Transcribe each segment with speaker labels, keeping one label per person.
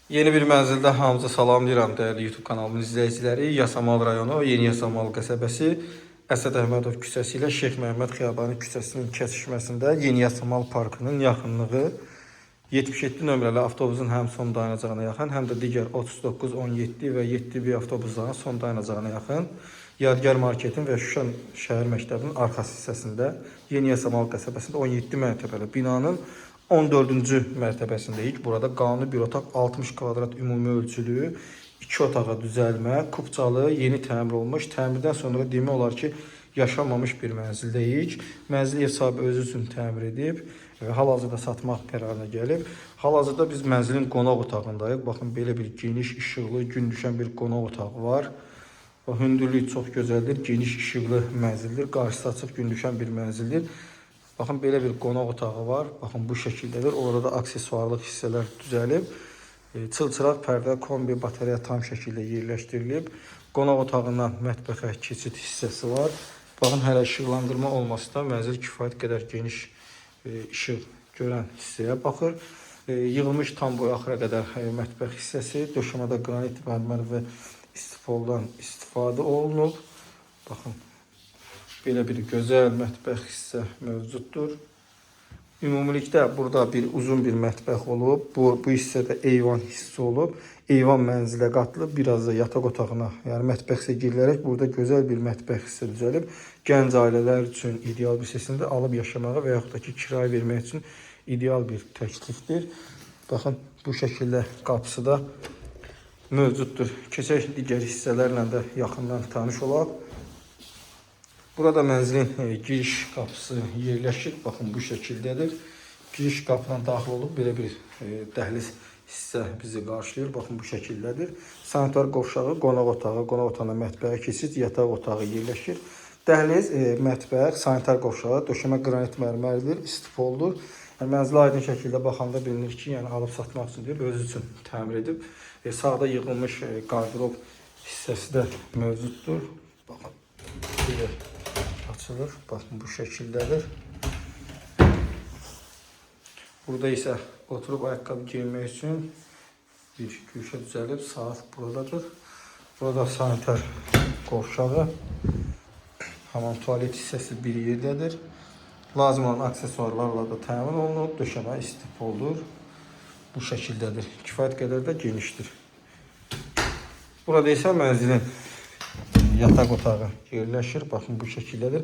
Speaker 1: Yeni bir mənzildə hamınıza salamlayıram dəyərli YouTube kanalımın izləyiciləri. Yasamal rayonu, Yeni Yasamal qəsəbəsi, Əsəd Əhmədov küçəsi ilə Şeyx Məhəmməd Xiyabani küçəsinin kəsişməsində Yeni Yasamal parkının yaxınlığı 77 nömrəli avtobusun həm son dayanacağına yaxın, həm də digər 39, 17 və 7B avtobusların son dayanacağına yaxın Yadigar Marketin və Şuşa şəhər məktəbinin arxası hissəsində Yeni Yasamal qəsəbəsində 17 mərtəbəli binanın 14-cü mərtəbəsindəyik. Burada qanuni bir otaq 60 kvadrat ümumi ölçülü, 2 otağa düzəlmə, kubcalı, yeni təmir olmuş. Təmirdən sonra demək olar ki, yaşanmamış bir mənzildəyik. Mənzil ev sahibi özü üçün təmir edib və hal-hazırda satmaq qərarına gəlib. Hal-hazırda biz mənzilin qonaq otağındayıq. Baxın, belə bir geniş, işıqlı, gün düşən bir qonaq otağı var. Hündürlüyü çox gözəldir, geniş, işıqlı mənzildir. Qarşısı açıq, gün düşən bir mənzildir. Baxın, belə bir qonaq otağı var. Baxın, bu şəkildədir. Orada da aksesuarlıq hissələr düzəlib. Çılçıraq pərdə, kombi, batareya tam şəkildə yerləşdirilib. Qonaq otağından mətbəxə keçid hissəsi var. Baxın, hələ işıqlandırma olması da mənzil kifayət qədər geniş işıq görən hissəyə baxır. Yığılmış tam boyu axıra qədər mətbəx hissəsi. Döşəmədə qranit mərmər və istifoldan istifadə olunub. Baxın. Belə bir gözəl mətbəx hissə mövcuddur. Ümumilikdə burada bir uzun bir mətbəx olub. Bu hissədə eyvan hissi olub. Eyvan mənzilə qatılıb. Biraz da yataq otağına, yəni mətbəxsə girilərək burada gözəl bir mətbəx hissə düzəlib. Gənc ailələr üçün ideal bir hissəsində alıb yaşamağa və yaxud da ki, kirayə vermək üçün ideal bir təklifdir. Baxın, bu şəkildə qapısı da mövcuddur. Keçək digər hissələrlə də yaxından tanış olaq. Burada mənzilin giriş qapısı yerləşir. Baxın, bu şəkildədir. Giriş qapıdan daxil olub belə bir dəhliz hissə bizi qarşılayır. Baxın, bu şəkildədir. Sanitar qovşağı, qonaq otağı, qonaq otağına mətbəxə keçid, yataq otağı yerləşir. Dəhliz, mətbəx, sanitar qovşağı, döşəmə qranit mərmərdir, istifoldur. Yəni, mənzilə aydın şəkildə baxanda bilinir ki, yəni alıb satmaq üçün deyil, özü üçün təmir edib. Sağda yığılmış qardırob hissəsi də mövcuddur. Baxın, belə açılır. Baxın, bu şəkildədir. Burada isə oturub ayaqqabı giyinmək üçün bir güşə düzəlib. Saat buradadır. Burada sanitar qovşağı, hamam tualet hissəsi bir yerdədir. Lazım olan aksesuarlarla da təmin olunub. Döşəmə istifoldur. Bu şəkildədir. Kifayət qədər də genişdir. Burada isə mənzilin yataq otağı yerləşir. Baxın, bu şəkildədir.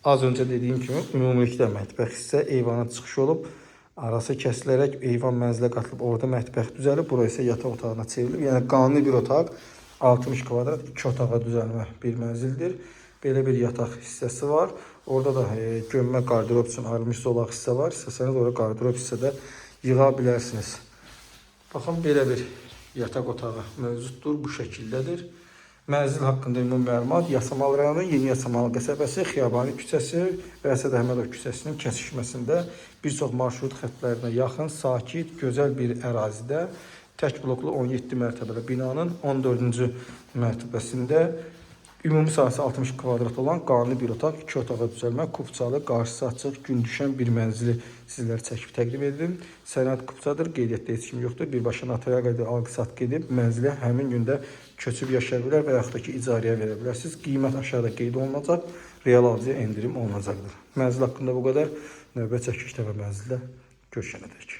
Speaker 1: Az öncə dediyim kimi, ümumilikdə mətbəx hissə eyvana çıxış olub. Arası kəsilərək eyvan mənzilə qatılıb, orada mətbəx düzəlib. Bura isə yataq otağına çevrilib. Yəni, qanuni bir otaq, 60 kvadrat, 2 otağa düzəlmə bir mənzildir. Belə bir yataq hissəsi var. Orada da gömmə qardırob üçün ayrılmış zolaq hissə var. İstəsəniz orada qardırob hissədə yığa bilərsiniz. Baxın, belə bir yataq otağı mövcuddur. Bu şəkildədir. Mənzil haqqında ümumi məlumat Yasamal rayonu, Yeni Yasamal qəsəbəsi, Xiyabani küçəsi və Əsəd Əhmədov küçəsinin kəsişməsində bir çox marşrut xəttlərinə yaxın, sakit, gözəl bir ərazidə tək bloklu 17 mərtəbəli binanın 14-cü mərtəbəsində ümumi sahəsi 60 kvadrat olan qanuni bir otaq, 2 otağa düzəlmə, kubcalı, qarşısı açıq, gün düşən bir mənzili sizlərə çəkib təqdim edim. Sənəd kubcadır, qeydiyyatda heç kim yoxdur. Birbaşa notarial qayda alqı-satqı edib mənzilə həmin gündə köçüb yaşaya bilər və yaxud da ki, icarəyə verə bilərsiniz. Qiymət aşağıda qeyd olunacaq, real alıcıya endirim olunacaqdır. Mənzil haqqında bu qədər. Növbə çəkilişdə və mənzildə görüşənədək.